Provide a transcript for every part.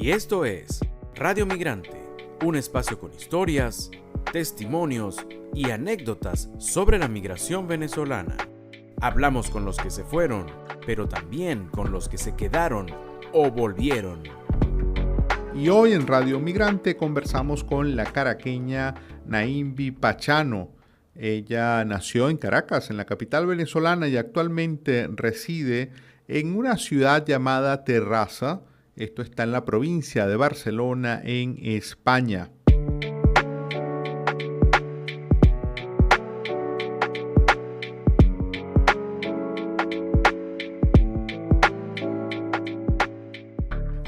Y esto es Radio Migrante, un espacio con historias, testimonios y anécdotas sobre la migración venezolana. Hablamos con los que se fueron, pero también con los que se quedaron o volvieron. Y hoy en Radio Migrante conversamos con la caraqueña Naimbi Pachano. Ella nació en Caracas, en la capital venezolana, y actualmente reside en una ciudad llamada Terrassa. Esto está en la provincia de Barcelona, en España.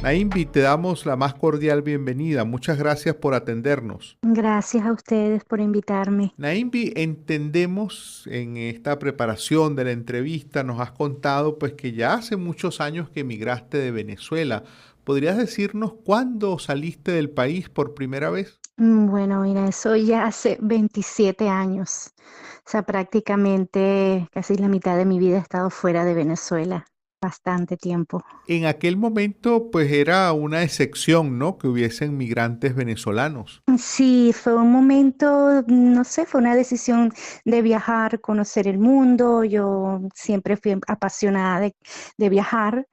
Naimbi, te damos la más cordial bienvenida. Muchas gracias por atendernos. Gracias a ustedes por invitarme. Naimbi, entendemos en esta preparación de la entrevista, nos has contado pues que ya hace muchos años que emigraste de Venezuela. ¿Podrías decirnos cuándo saliste del país por primera vez? Bueno, mira, eso ya hace 27 años. O sea, prácticamente casi la mitad de mi vida he estado fuera de Venezuela. Bastante tiempo. En aquel momento pues era una excepción, ¿no? Que hubiesen migrantes venezolanos. Sí, fue un momento, no sé, fue una decisión de viajar, conocer el mundo. Yo siempre fui apasionada de viajar.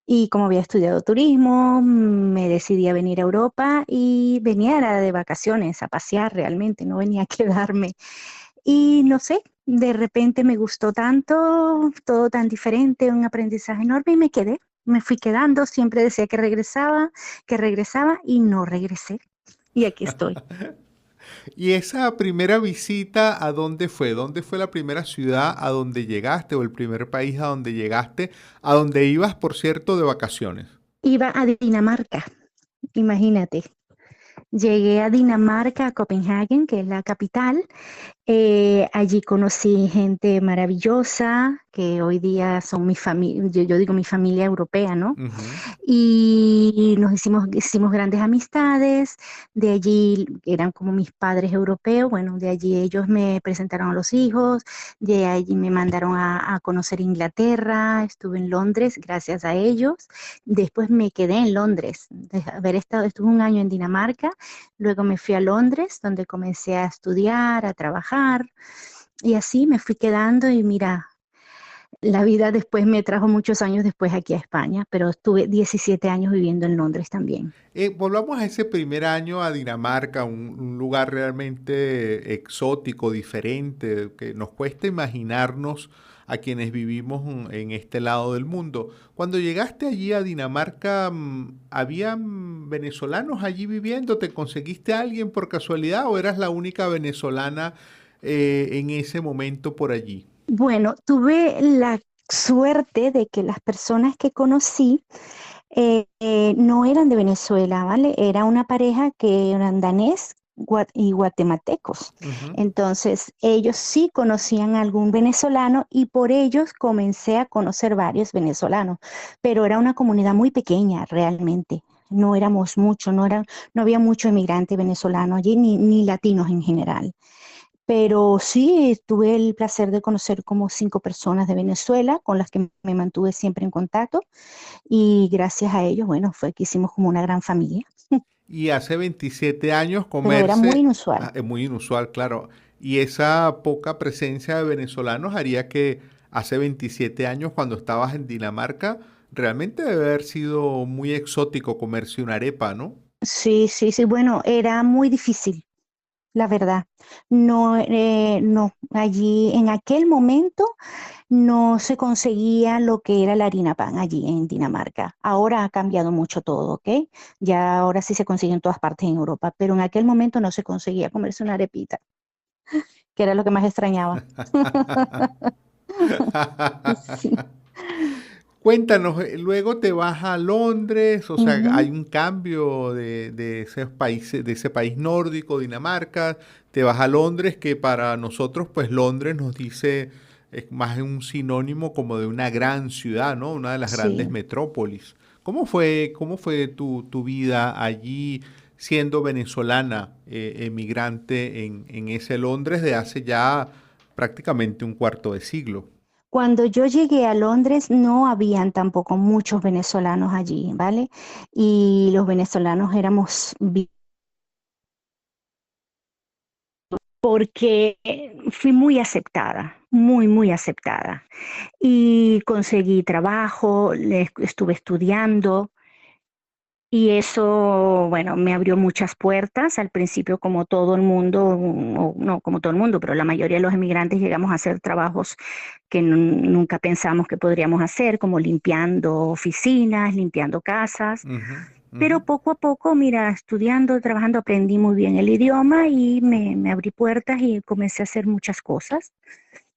Y como había estudiado turismo, me decidí a venir a Europa y venía era de vacaciones, a pasear realmente, no venía a quedarme. Y no sé, de repente me gustó tanto, todo tan diferente, un aprendizaje enorme y me quedé. Me fui quedando, siempre decía que regresaba y no regresé. Y aquí estoy. ¿Y esa primera visita a dónde fue? ¿Dónde fue la primera ciudad a donde llegaste o el primer país a donde llegaste? A donde ibas, por cierto, de vacaciones. Iba a Dinamarca, imagínate. Llegué a Dinamarca, a Copenhague, que es la capital. Allí conocí gente maravillosa, que hoy día son mi familia, yo digo mi familia europea, ¿no? Uh-huh. Y nos hicimos grandes amistades. De allí eran como mis padres europeos. Bueno, de allí ellos me presentaron a los hijos. De allí me mandaron a conocer Inglaterra. Estuve en Londres gracias a ellos. Después me quedé en Londres. Estuve un año en Dinamarca. Luego me fui a Londres, donde comencé a estudiar, a trabajar. Y así me fui quedando y mira, la vida después me trajo muchos años después aquí a España, pero estuve 17 años viviendo en Londres también. Volvamos a ese primer año a Dinamarca, un lugar realmente exótico, diferente, que nos cuesta imaginarnos a quienes vivimos en este lado del mundo. Cuando llegaste allí a Dinamarca, ¿habían venezolanos allí viviendo? ¿Te conseguiste a alguien por casualidad o eras la única venezolana en ese momento por allí? Bueno, tuve la suerte de que las personas que conocí no eran de Venezuela, ¿vale? Era una pareja que eran danés y guatemaltecos. Uh-huh. Entonces, ellos sí conocían a algún venezolano y por ellos comencé a conocer varios venezolanos, pero era una comunidad muy pequeña realmente. No éramos muchos, no había mucho inmigrante venezolano allí, ni latinos en general. Pero sí, tuve el placer de conocer como 5 personas de Venezuela con las que me mantuve siempre en contacto y gracias a ellos, bueno, fue que hicimos como una gran familia, Y hace 27 años pero era muy comerse, inusual. es muy inusual, claro, y esa poca presencia de venezolanos haría que hace 27 años cuando estabas en Dinamarca, realmente debe haber sido muy exótico comerse una arepa, ¿no? Sí, sí, sí, bueno, era muy difícil, la verdad. No, allí en aquel momento no se conseguía lo que era la harina pan allí en Dinamarca. Ahora ha cambiado mucho todo, ¿ok? Ya ahora sí se consigue en todas partes en Europa, pero en aquel momento no se conseguía comerse una arepita, que era lo que más extrañaba. Sí. Cuéntanos, luego te vas a Londres, o sea, Ujú. hay un cambio de ese país, de ese país nórdico, Dinamarca, te vas a Londres, que para nosotros, pues Londres nos dice, es más un sinónimo como de una gran ciudad, ¿no? Una de las grandes Sí. metrópolis. Cómo fue tu vida allí siendo venezolana, emigrante en ese Londres de hace ya prácticamente un cuarto de siglo? Cuando yo llegué a Londres no habían tampoco muchos venezolanos allí, ¿vale? Y los venezolanos éramos porque fui muy aceptada, muy, muy aceptada. Y conseguí trabajo, estuve estudiando y eso, bueno, me abrió muchas puertas. Al principio, como todo el mundo, o no como todo el mundo, pero la mayoría de los emigrantes llegamos a hacer trabajos que nunca pensamos que podríamos hacer, como limpiando oficinas, limpiando casas. Ujú, ujú, Pero poco a poco, mira, estudiando, trabajando, aprendí muy bien el idioma y me abrí puertas y comencé a hacer muchas cosas.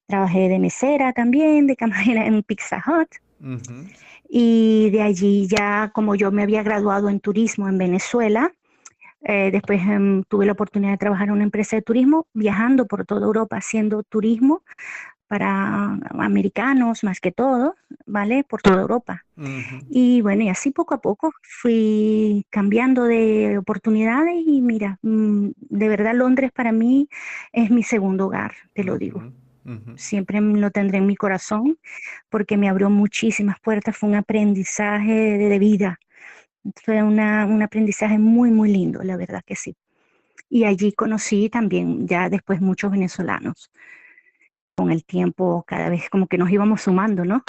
Trabajé de mesera también, de camarera en Pizza Hut. ujú. Y de allí ya, como yo me había graduado en turismo en Venezuela, después tuve la oportunidad de trabajar en una empresa de turismo, viajando por toda Europa haciendo turismo para americanos más que todo, ¿vale? Por toda Europa. Ujú, Y bueno, y así poco a poco fui cambiando de oportunidades y mira, de verdad Londres para mí es mi segundo hogar, te lo digo. ujú, ujú. Siempre lo tendré en mi corazón porque me abrió muchísimas puertas, fue un aprendizaje de vida, fue un aprendizaje muy, muy lindo, la verdad que sí. Y allí conocí también ya después muchos venezolanos. Con el tiempo cada vez como que nos íbamos sumando, ¿no?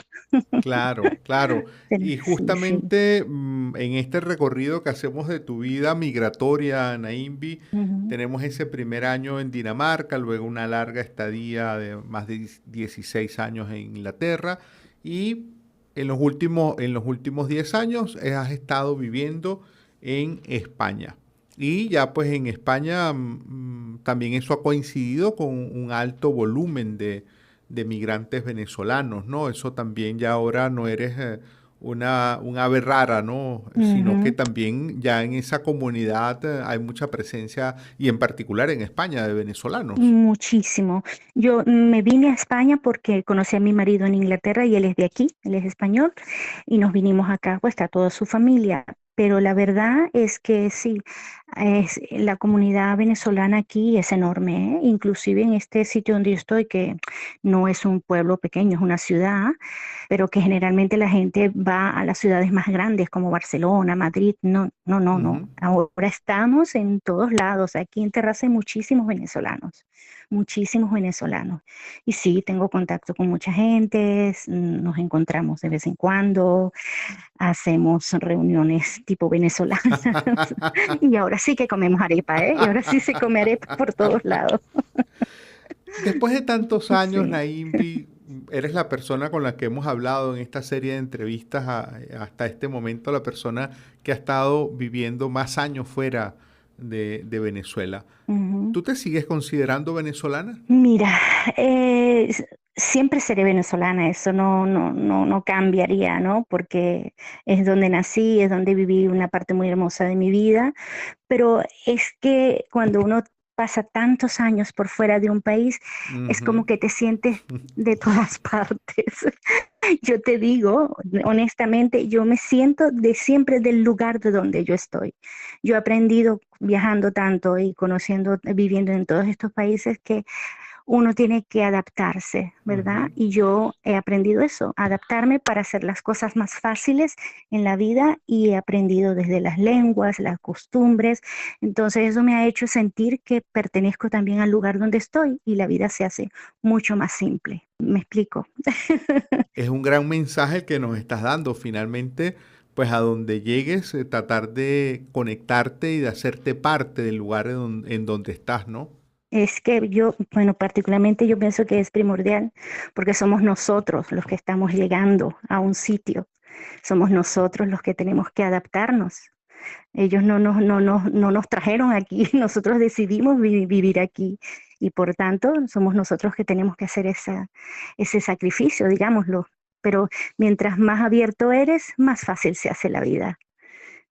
Claro, claro. Y Sí, sí. justamente en este recorrido que hacemos de tu vida migratoria, Naimbi, Ujú, tenemos ese primer año en Dinamarca, luego una larga estadía de más de 16 años en Inglaterra y en los últimos 10 años has estado viviendo en España. Y ya pues en España también eso ha coincidido con un alto volumen de migrantes venezolanos, ¿no? Eso también ya ahora no eres un ave rara, ¿no? Sino que ujú. también ya en esa comunidad hay mucha presencia y en particular en España de venezolanos. Muchísimo. Yo me vine a España porque conocí a mi marido en Inglaterra y él es de aquí, él es español, y nos vinimos acá, pues está toda su familia. Pero la verdad es que sí, la comunidad venezolana aquí es enorme, ¿eh? Inclusive en este sitio donde yo estoy, que no es un pueblo pequeño, es una ciudad, pero que generalmente la gente va a las ciudades más grandes como Barcelona, Madrid. No, no, no, no. Ujú. Ahora estamos en todos lados. Aquí en Terraza hay muchísimos venezolanos, muchísimos venezolanos. Y sí, tengo contacto con mucha gente, nos encontramos de vez en cuando, hacemos reuniones tipo venezolanas. Y ahora sí que comemos arepa, ¿eh? Y ahora sí se come arepa por todos lados. Después de tantos años, Sí. Naimbi, eres la persona con la que hemos hablado en esta serie de entrevistas hasta este momento, la persona que ha estado viviendo más años fuera de Venezuela. Ujú. ¿Tú te sigues considerando venezolana? Mira, siempre seré venezolana, eso no cambiaría, ¿no? Porque es donde nací, es donde viví una parte muy hermosa de mi vida, pero es que cuando uno pasa tantos años por fuera de un país, es como Ujú. que te sientes de todas partes. Yo te digo, honestamente, yo me siento de siempre del lugar de donde yo estoy. Yo he aprendido viajando tanto y conociendo, viviendo en todos estos países que uno tiene que adaptarse, ¿verdad? Ujú. Y yo he aprendido eso, adaptarme para hacer las cosas más fáciles en la vida y he aprendido desde las lenguas, las costumbres. Entonces eso me ha hecho sentir que pertenezco también al lugar donde estoy y la vida se hace mucho más simple. ¿Me explico? Es un gran mensaje el que nos estás dando. Finalmente, pues a donde llegues, tratar de conectarte y de hacerte parte del lugar en donde estás, ¿no? Es que yo, bueno, particularmente yo pienso que es primordial porque somos nosotros los que estamos llegando a un sitio, somos nosotros los que tenemos que adaptarnos. Ellos no nos trajeron aquí, nosotros decidimos vivir aquí y por tanto somos nosotros que tenemos que hacer ese sacrificio, digámoslo. Pero mientras más abierto eres, más fácil se hace la vida,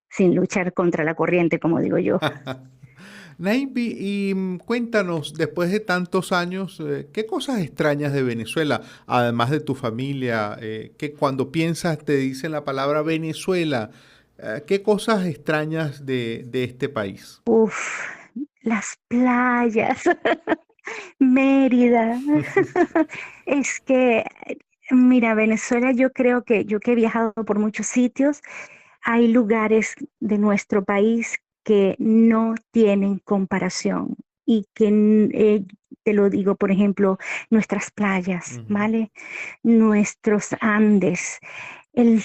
sin luchar contra la corriente, como digo yo. Naivi, y cuéntanos, después de tantos años, ¿qué cosas extrañas de Venezuela, además de tu familia, que cuando piensas te dicen la palabra Venezuela, qué cosas extrañas de este país? Uf, las playas, Mérida. Es que Mira, Venezuela, yo creo que yo que he viajado por muchos sitios, hay lugares de nuestro país que no tienen comparación y que te lo digo, por ejemplo, nuestras playas, Ujú. ¿vale? Nuestros Andes, el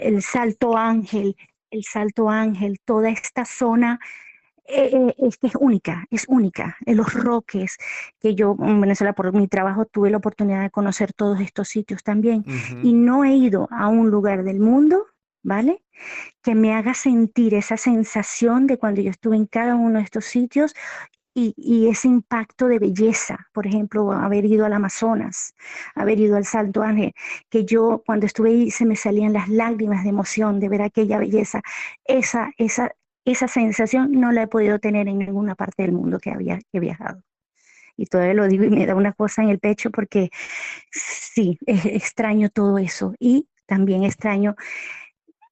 el Salto Ángel, toda esta zona es que es única. En los Roques, que yo en Venezuela por mi trabajo tuve la oportunidad de conocer todos estos sitios también, Ujú. y no he ido a un lugar del mundo, ¿vale? Que me haga sentir esa sensación de cuando yo estuve en cada uno de estos sitios y ese impacto de belleza, por ejemplo, haber ido al Amazonas, haber ido al Salto Ángel, que yo cuando estuve ahí se me salían las lágrimas de emoción de ver aquella belleza. Esa, esa, esa sensación no la he podido tener en ninguna parte del mundo que he viajado. Y todavía lo digo y me da una cosa en el pecho porque sí, extraño todo eso. Y también extraño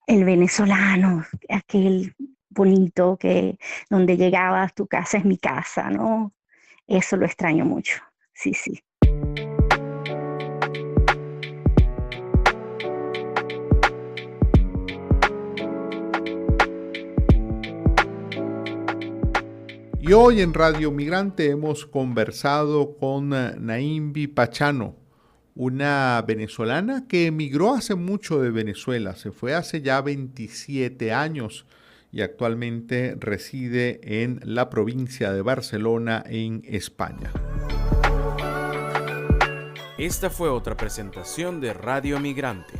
el venezolano, aquel bonito que donde llegabas, tu casa es mi casa, ¿no? Eso lo extraño mucho. Sí, sí. Y hoy en Radio Migrante hemos conversado con Naimbi Pachano, una venezolana que emigró hace mucho de Venezuela, se fue hace ya 27 años y actualmente reside en la provincia de Barcelona, en España. Esta fue otra presentación de Radio Migrante.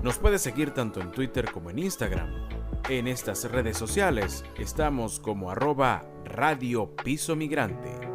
Nos puedes seguir tanto en Twitter como en Instagram. En estas redes sociales estamos como @Radio Piso Migrante.